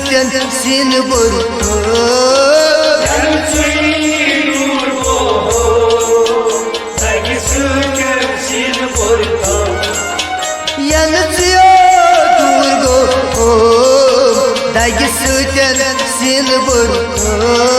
süten sin burko yanıtıyor durgo dagi süten sin burko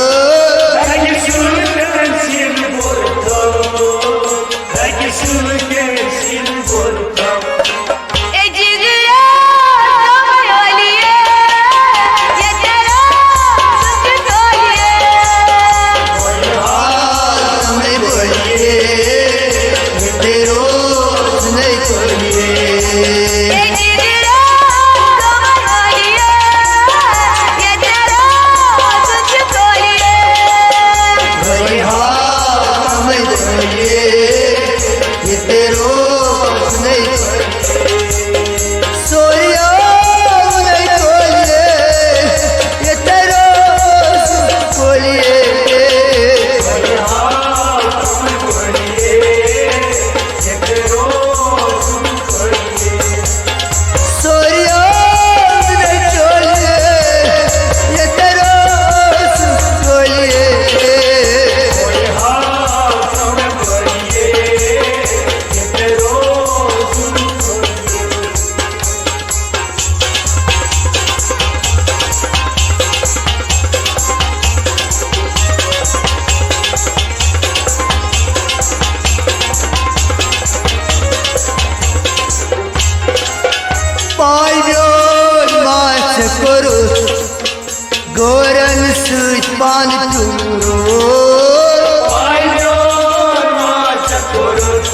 Goran süt ban turur Payyor maça korur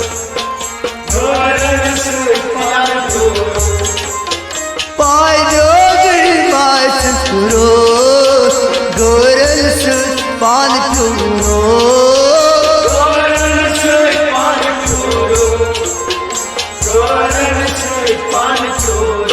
Goran süt ban turur Payyor maça korur Goran süt ban turur Goran süt ban turur Goran süt ban turur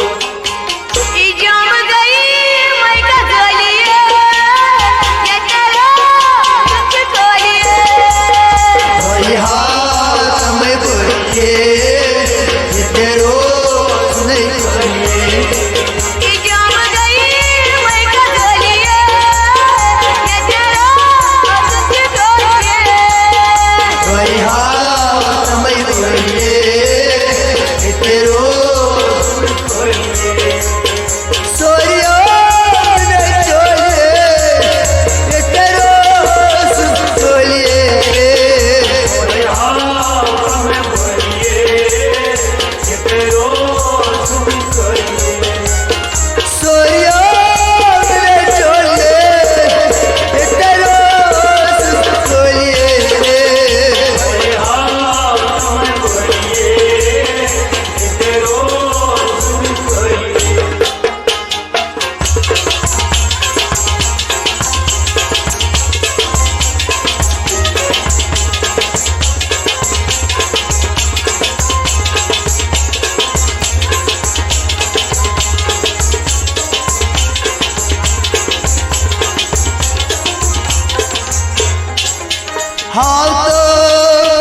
Halto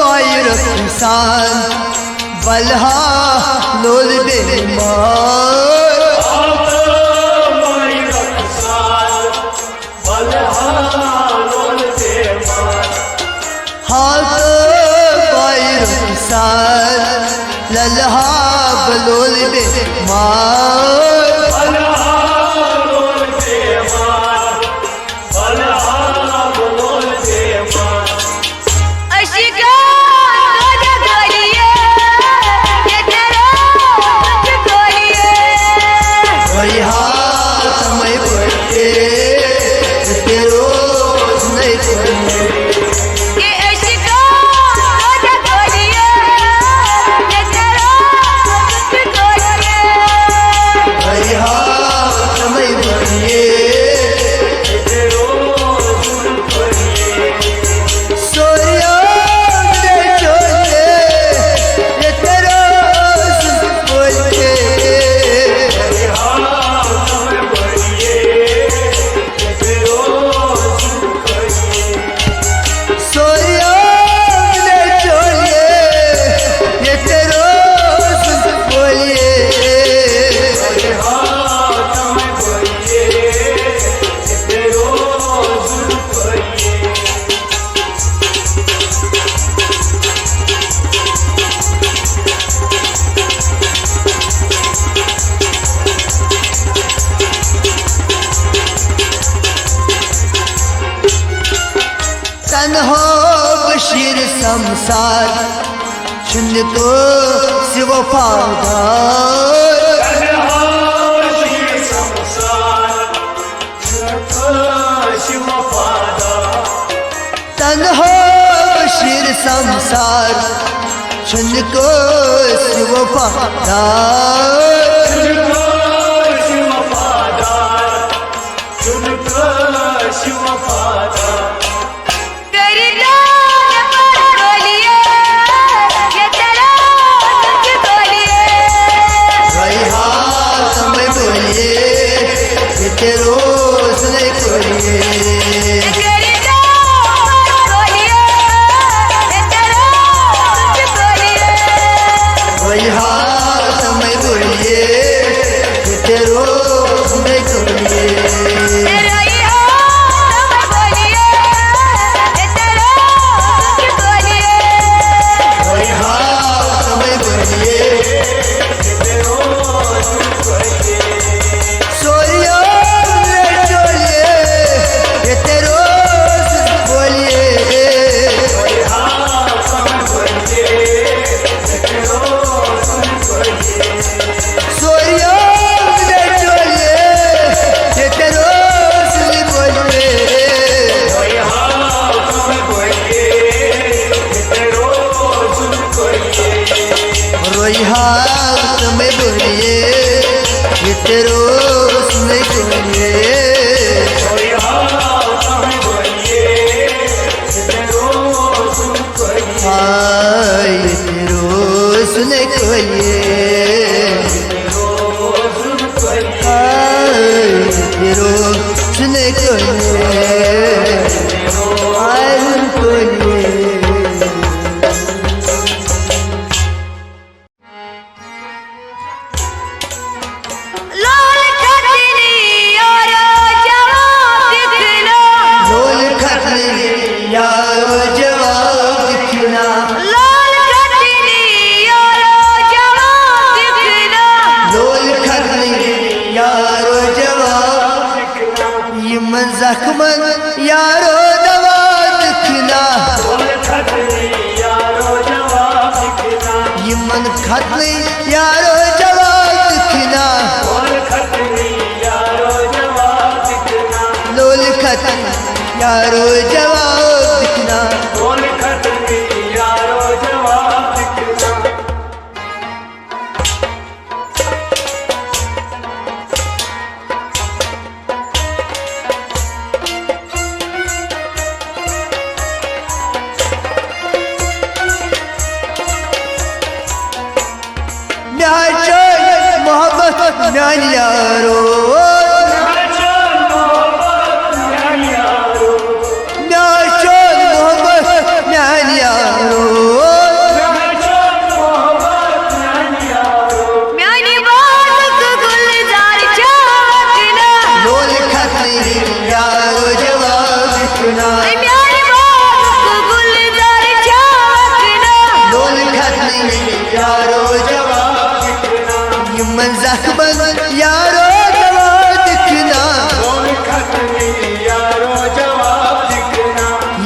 bayrak insan balha lol bemar Halto bayrak insan balha lol bemar Halto bayrak insan lalha lol bemar तन्हा बशीर संसार छुन को सिव वफादार तन्हा बशीर संसार छुन को सिव वफादार जख्मन यारो दवा दिखना यमन खतनी यारो जवाब दिखना लोल खतनी यारो जवाब दिखना म्यान यारो म्याचोल मोहब्बत म्यान यारो म्यानी बात गुलजार चाकना लोल खतनी यारो जवाब दिखना म्यानी बात गुलजार चाकना लोल खतनी यारो जवाब दिखना यमन जख्मन यारो जवाब दिखना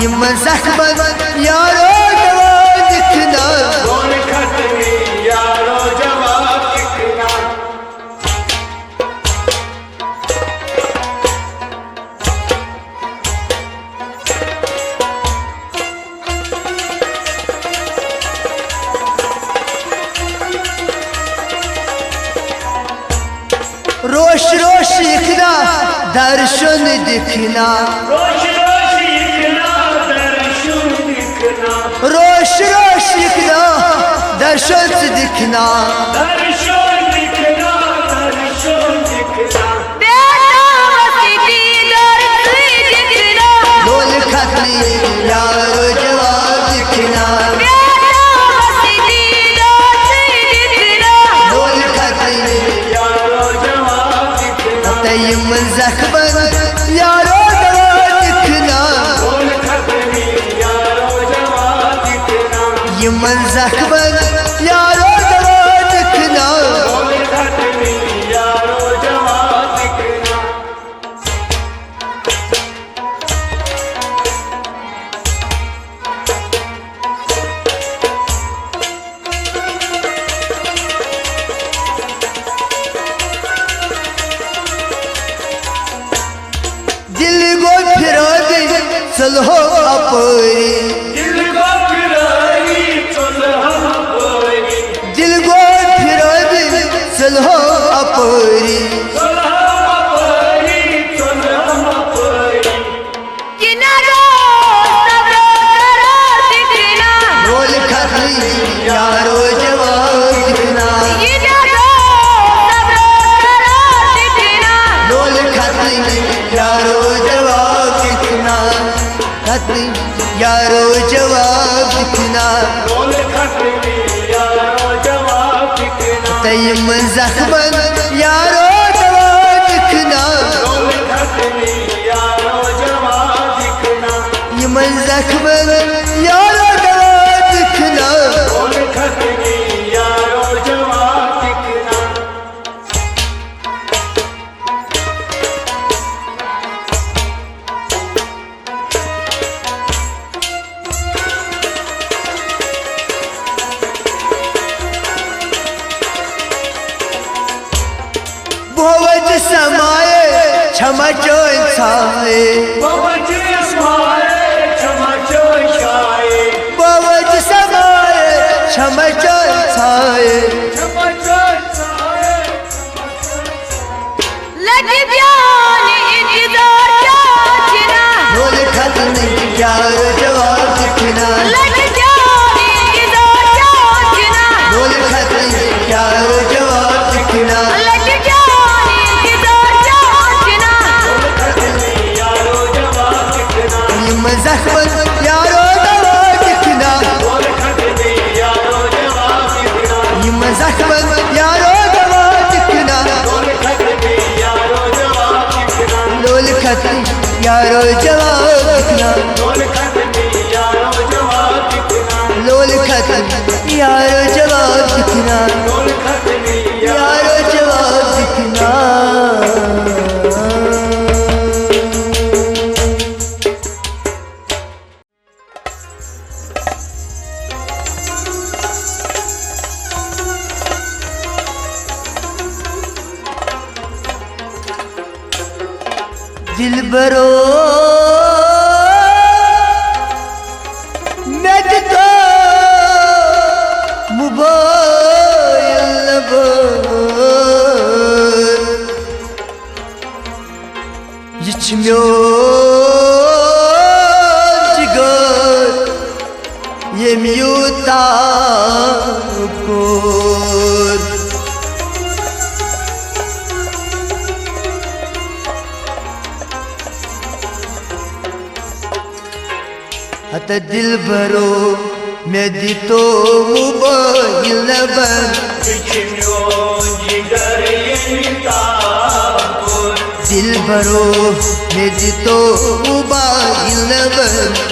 यमन जख्मन यारो जवाब दिखना रोश रोश दिखना दर्शन दिखना रोश रोश दिखना दर्शन दिखना लोल खतनी यारो जवाब दिखना लोल खतनी यमन जख्मन यारो जवाब दिखना यमन जख्मन यारो जवाब दिखना दिल गो फिरोदी चलो अपोरी दिल को फिराई चलो अपोरी दिल गो फिरोदी चलो अपोरी रोल खतरी यारो जवाब दिखना रोल खतरी यारो जवाब दिखना खतरी यारो जवाब दिखना तयम जख्मन यारो जवाब दिखना यमन जख्मन यारो जवाब दिखना भोवज समाए क्षमा चोन छाए भोवज समाए क्षमा चोन छाए रोल खतरी यारो जवाब दिखना रोल खतरी यारो जवाब दिखना जख्मन यारो जवाब दिखना जख्मन यारो जवाब दिखना लोल खतरी यारो जवाब दिखना लोल खतरी यारो जवाब दिखना यारो जवाब दिखना दिल बरो मैं तो मोबाइल ये म्यो जिगर ये म्यूता को हत दिल भरो मैं दी तो मोबाइल नंबर दिल भरो मैं दी तो मोबाइल नंबर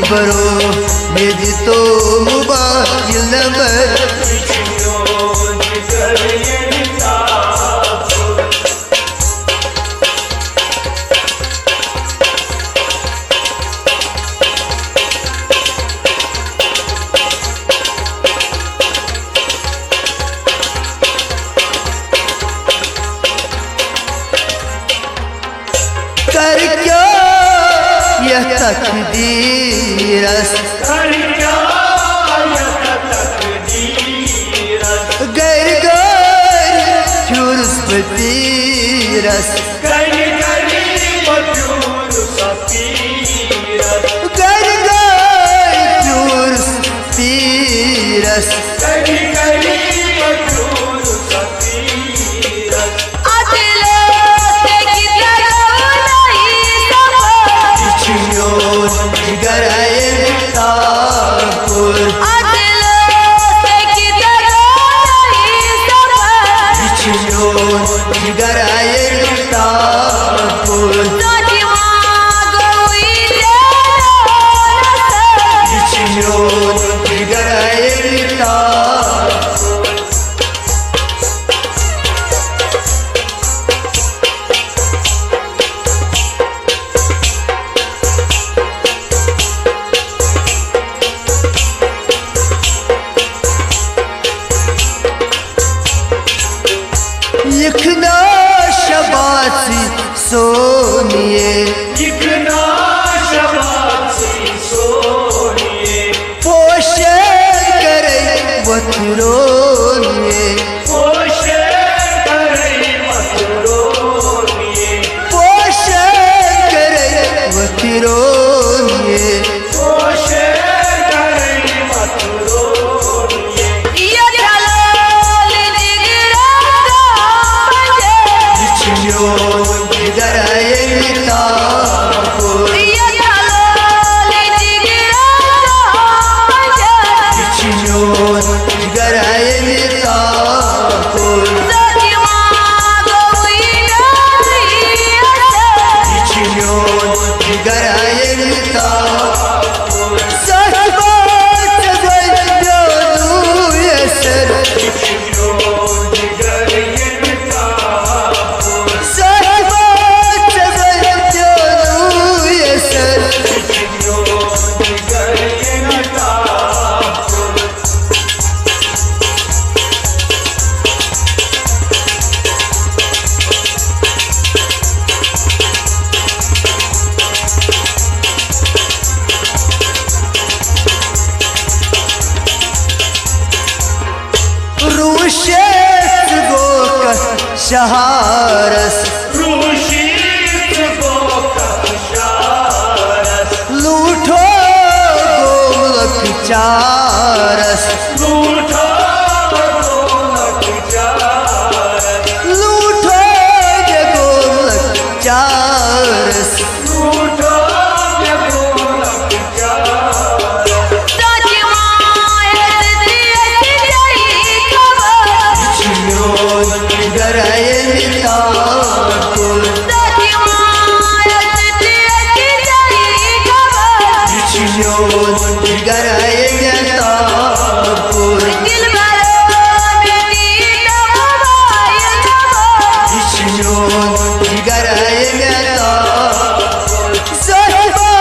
बरो मेरी तो मोबाइल नंबर कर क्या यह तकदीरस गैर गैर चुरुस पतीरस गैर गैर चुरुस पतीरस Içmiyor sigarayı tapur. İçmiyor sigarayı tapur. Yıkına şabati soniye, Yıkına şabatı soğuye, poşe करे वतरोनिए, poşe करे matरोनिए, पोषे करे वतरोनिए, poşe करे matरोनिए, içmiyor sigarayı tapur. İçmiyor sigarayı tapur. İçmiyor sigarayı tapur. Saçma çözemiyorum yeser. içmiyor sigarayı tapur, Saçma çözemiyorum yeser. içmiyor sigarayı tapur, Ruşet goka şaharas, ruşit bokat şaras, lutho golak charas, lutha golak charas, lutho golak charas. lutha golak charas, İçmiyor sigarayı tapur. İçmiyor sigarayı tapur. İçmiyor sigarayı tapur. Saçma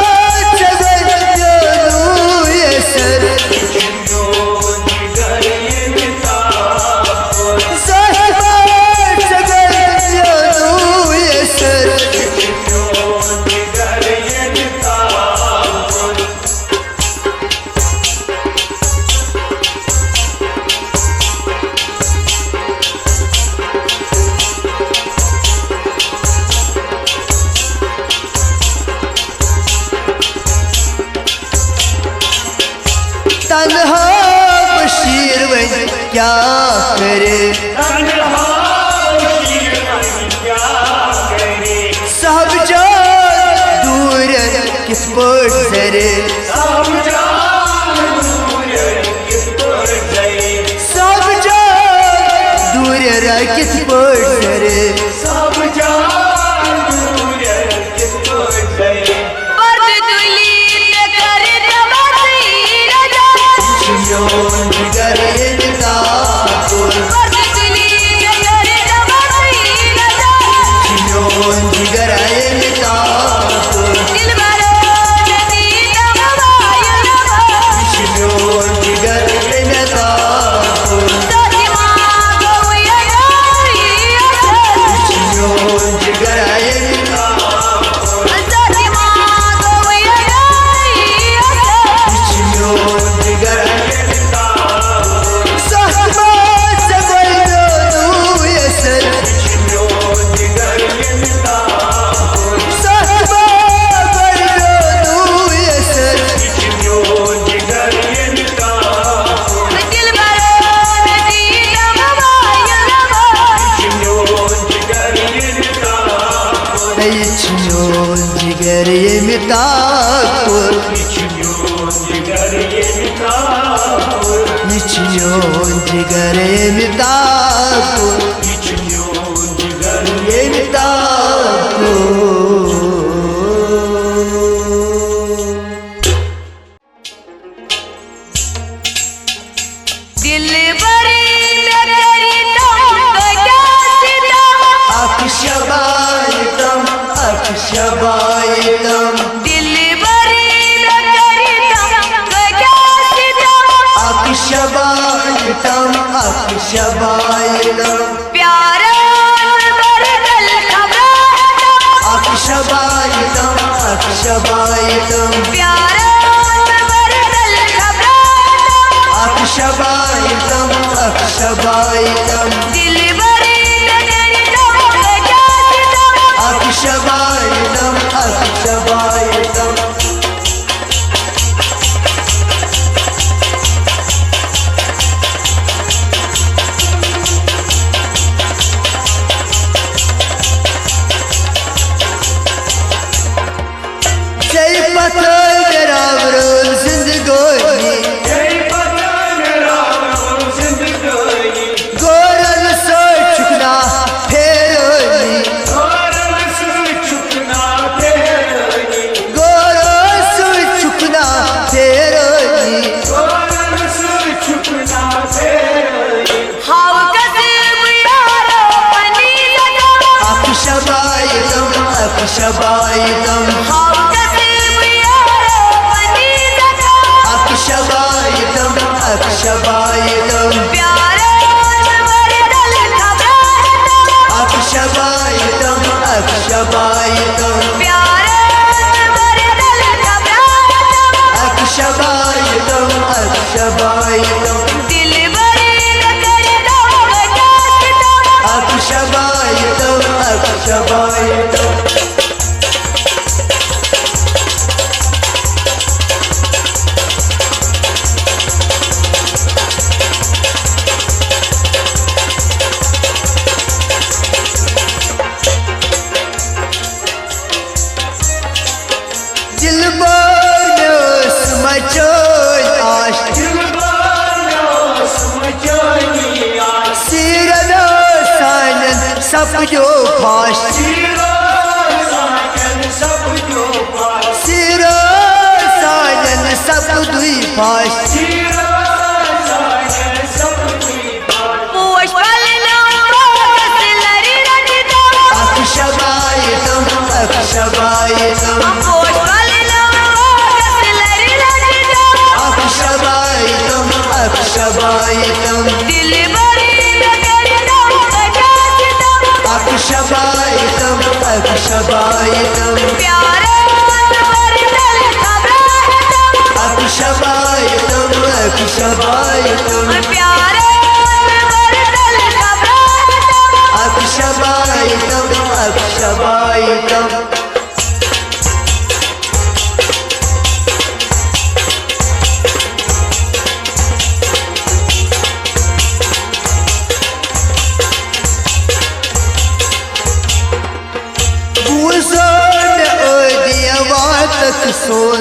çözemiyorum yeser. içmiyor sigarayı tapur, Saçma çözemiyorum yeser. içmiyor sigarayı tapur, तन्हा बशीर वही क्या करे, तन्हा बशीर क्या करे, साहब जान दूर किस पर सरे, सब जान दूर किस पर गए, साहब जान दूर किस पर सरे. सब जान दूर किस पर गए, İçmiyor sigarayı tapur. İçmiyor sigarayı tapur. İçmiyor sigarayı tapur. İçmiyor sigarayı tapur. İçmiyor sigarayı tapur. Saçma çözemiyorum yeser. içmiyor sigarayı tapur, Saçma çözemiyorum yeser. içmiyor sigarayı tapur, içmiyor sigarayı tapur, İçmiyor ciğerimi tapur. içmiyor sigarayı tapur, İçmiyor ciğerimi tapur. içmiyor अक्षबायितम दिलबरी नगरितम गजासितम अक्षबायितम अक्षबायितम जय पतंग रावण जिंदगानी गोरल सो चुकना Ferroni Goral सो चुकना Ferroni हाव कसिब यारो पनी लगा अक्षबायितम अक्षबायितम हाव कसिब यारो पनी लगा अक्षबायितम अक्षबायितम प्यारे वरदल खबरतम अक्षबायितम अक्षबायितम प्यारे वरदल खबरतम अक्षबायितम अक्षबायितम दिलबरी नगरितम गजासितम अक्षबायितम अक्षबायितम दिलबर मचोल आश सिरनो सानन सपजो फाश सिरो सानन सप दुई फाश पोष पलना कसलरी रंजितम अक्षबायितम अक्षबायितम पोष पलना कसलरी रंजितम अक्षबायितम अक्षबायितम दिलबरी नगरितम गजासितम अक्षबायितम अक्षबायितम प्यारे वरदल खबरतम अक्षबायितम अक्षबायितम प्यारे वरदल खबरतम अक्षबायितम अक्षबायितम बूझोन ओदिया वातक सोन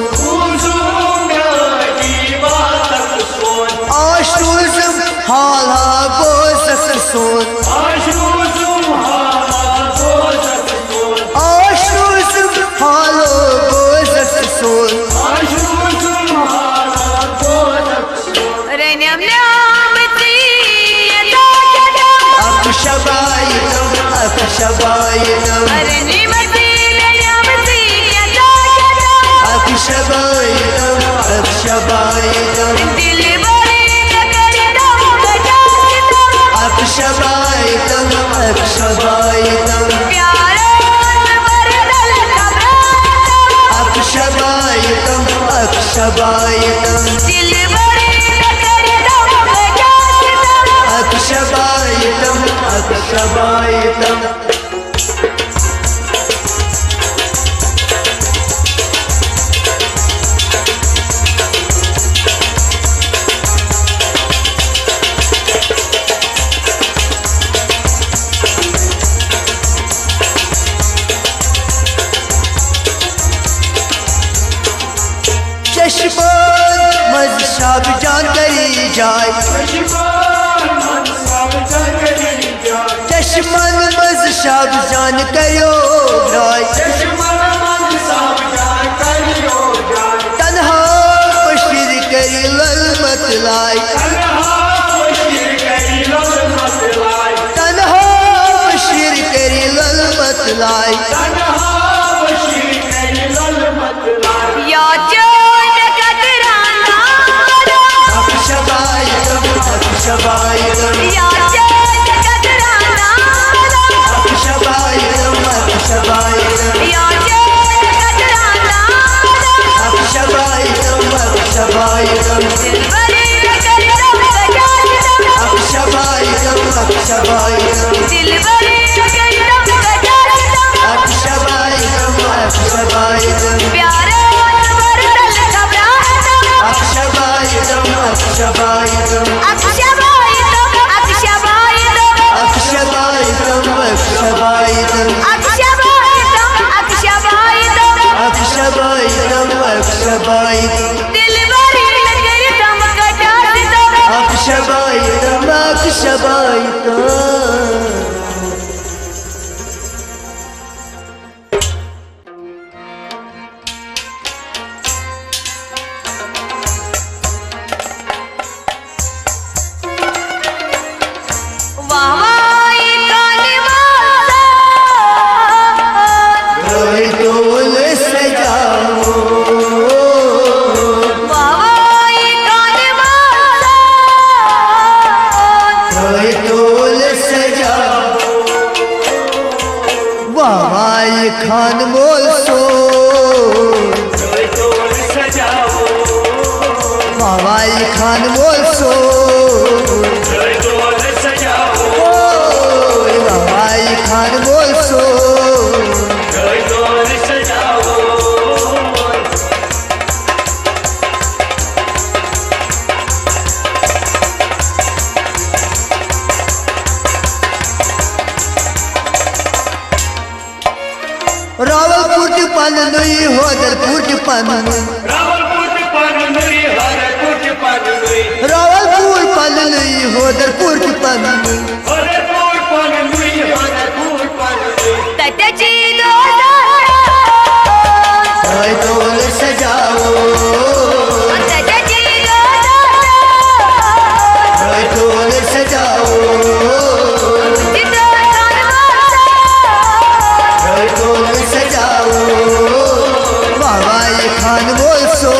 आशूज़म हाला बोसक सोन आशूज़म हालो बोसक सोन रनम नामती यदा अक्षबायितम अक्षबायितम रनिमती नमती यदा अक्षबायितम अक्षबायितम दिलबरी नगरितम गजासितम अक्षबायितम अक्षबायितम प्यारे वरदल खबरतम अक्षबायितम अक्षबायितम दिलबरी नगरितम गजासितम अक्षबायितम अक्षबायितम चश्मान मज शाब जान करी जाय चश्मन मज शाब जान करो राय तन्हा बशीर करी ललमत लाई तन्हा बशीर करी ललमत लाई या जोन कतराना अक्षबायितम अक्षबायितम या जोन कतराना अक्षबायितम अक्षबायितम या जोन कतराना अक्षबायितम अक्षबायितम दिलबरी नगरितम गजासितम अक्षबायितम बाबाई खान बोल सो जय डोल सजाओ बाबाई खान बोल सो जय डोल सजाओ बाबाई खान बोल सो जय डोल सजाओ रावलपुर की पन नहीं होदरपुर की पन रावलपुर की पन नहीं हरपुर की पन नहीं रावलपुर पन नहीं होदरपुर की पन हरपुर पन नहीं हरपुर पन नहीं तटची जय डोल सजाओ तटची जय डोल सजाओ जय डोल सजाओ बाबाई खान बोल सो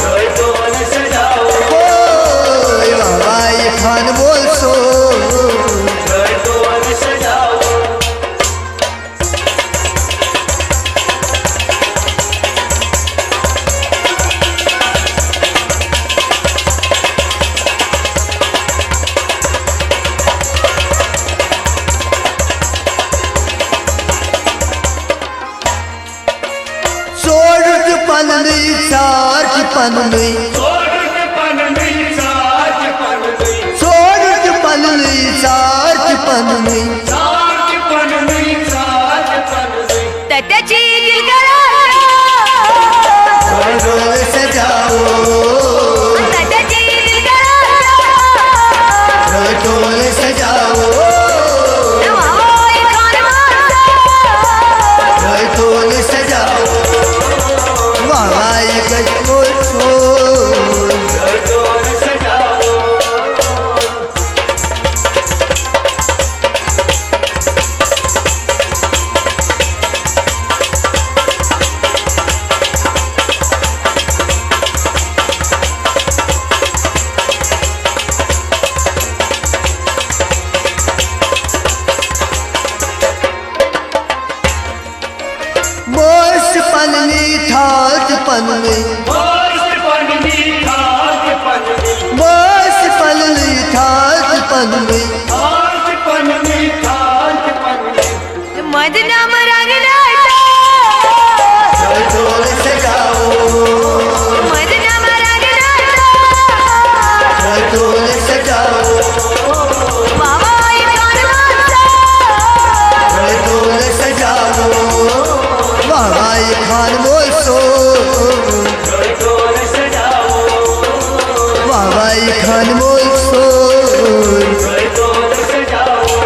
जय डोल सजाओ बाबाई खान बोल सो जय डोल सजाओ सोड़ की पन नहीं चार की पन नहीं सोड़ के पन नहीं साथ पन नहीं सोड़ की पन नहीं चार की पन नहीं साथ पन नहीं साथ पन नहीं तटची जय डोल सजाओ तटची जय डोल सजाओ जय डोल सजाओ बाबाई गज बोल सो जय डोल सजाओ मोस पननी ठाट पननी मस्त पन नहीं खात पन नहीं मोस पननी ठाट पननी खात पन नहीं खात पन नहीं मदनम रंग जय डोल सजाओ मदनम रंग जय डोल सजाओ बाबा जय डोल सजाओ बाबाई खान बोल सो जय डोल सजाओ बाबाई खान बोल सो जय डोल सजाओ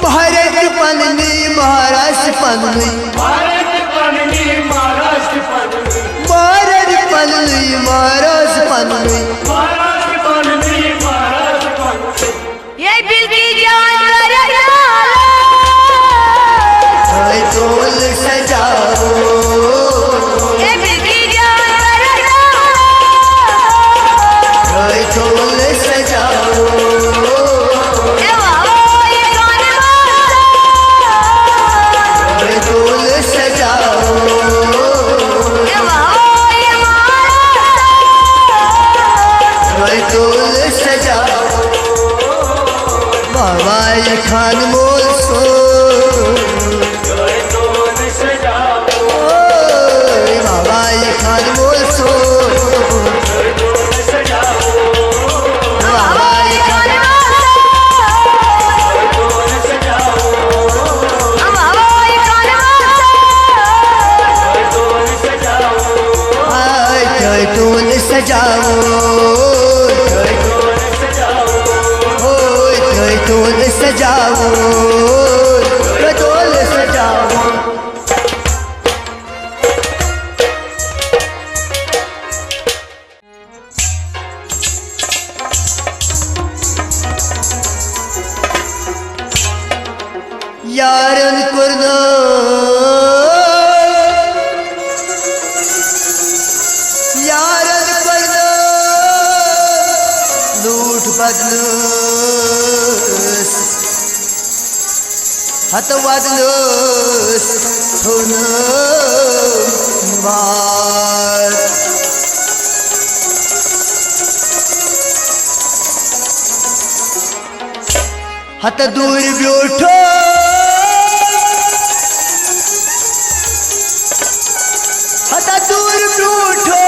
भारत पननी महाराष्ट्र पननी भारत पन नहीं महाराष्ट्र पन नहीं भारत पननी महाराष्ट्र पननी महाराष्ट्र पन नहीं महाराष्ट्र पन नहीं ये दिल की जान जय डोल सजाओ ये दिल की जान जय डोल सजाओ ये बाबा ये कौन जय डोल सजाओ ये बाबा ये जय डोल सजाओ बाबाई खान बोल सो जय डोल सजाओ बाबाई खान बोल सो जय डोल सजाओ बाबाई खान जय डोल सजाओ बाबा ये कौन जय डोल सजाओ जय डोल सजाओ जय डोल सजाओ जय डोल सजाओ जय डोल सजाओ यारन करना लूट बदलस हत वादलस थोन मार हत दूर ब्योठो हत दूर ब्योठो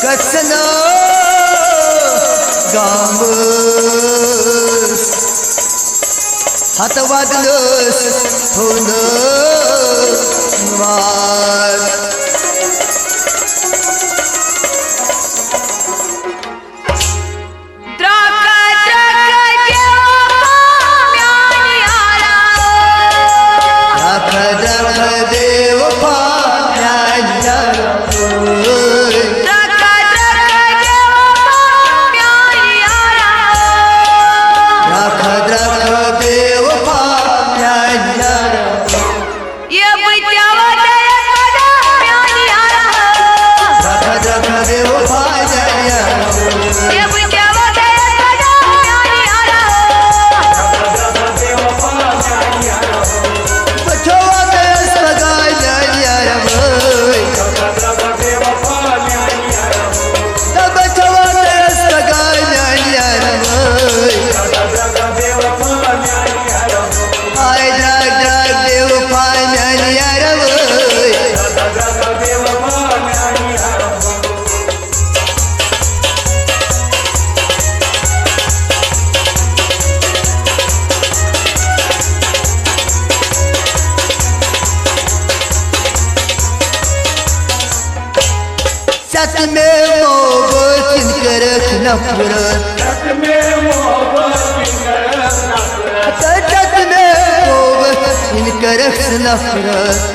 कचना गामस हत वादलस थोन मार सच में मोहब्बत करख नफरत सच में मोहब्बत करख नफरत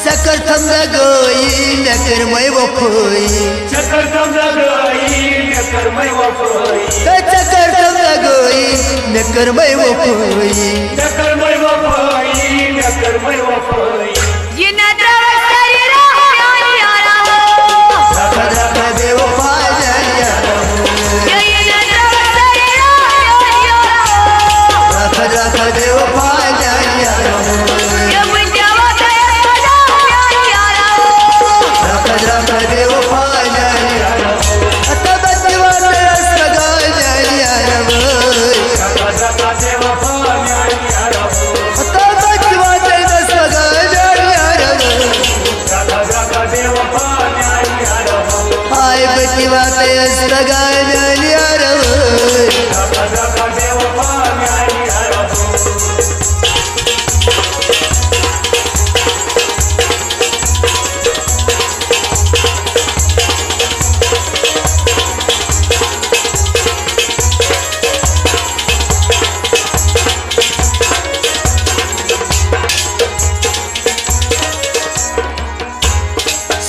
चक्कर थम लगोई नकर मैं वफोई चक्कर थम लगोई नकर मैं वफोई चक्कर थम लगोई नकर मैं वफोई नकर मैं वफोई नकर मैं वफोई ये नजर तेरी राह यारा रख रख दे वफा जानिया ये नजर तेरी राह यारा रख रख दे वफा जानिया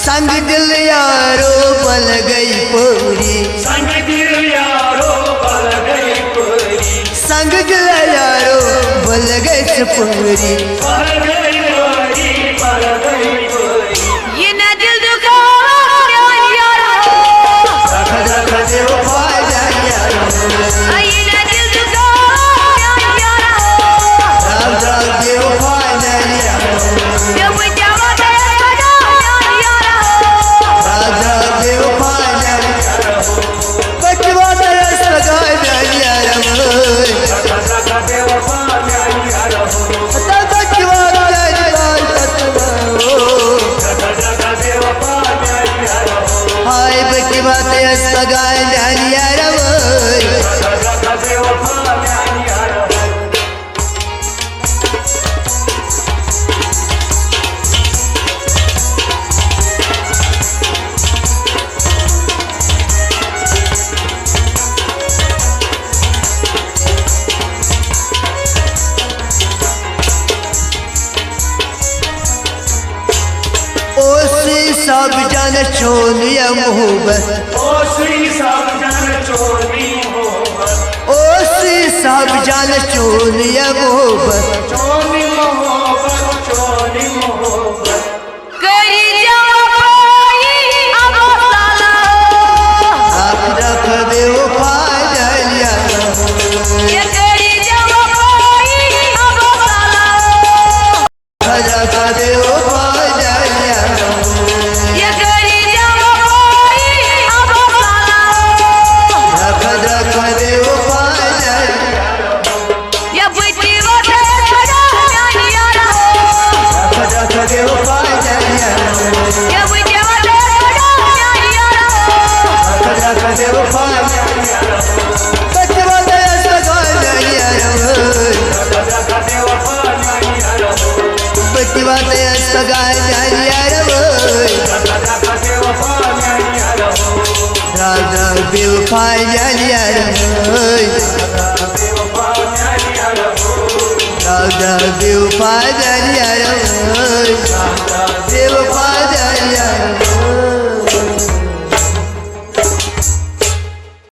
संग दिल यारो बल गई पूरी संग दिल यारो बल गई पूरी संग दिल यारो बल गई पूरी ये न दिल दुखा यारो रख रख दे वफा जानिया ये न दिल दुखा सगाय न्यानी यार वय सब जान छोनिया मोहब्बत ओसी सब जान चोरी मोहब्बत ओसी सब जान छोनिया मोहब्बत चोरी मोहब्बत चोरी मोहब्बत करी जवाई अब साला आप रख दे वो फाजलिया ये करी जवाई अब साला रख दे वो फाजलिया ये करी जवाई अब साला रख दे वो फाजलिया ये बुद्धि वाले सदा जानी यारा रख दे वो फाजलिया ये बुद्धि वाले सदा जानी यारा रख दे वो फाजलिया बचवा दे सगाय न्यानी यार बचवा दे सगाय न्यानी यार राजा बेवफाई न्यानी यार राजा बेवफाई न्यानी यार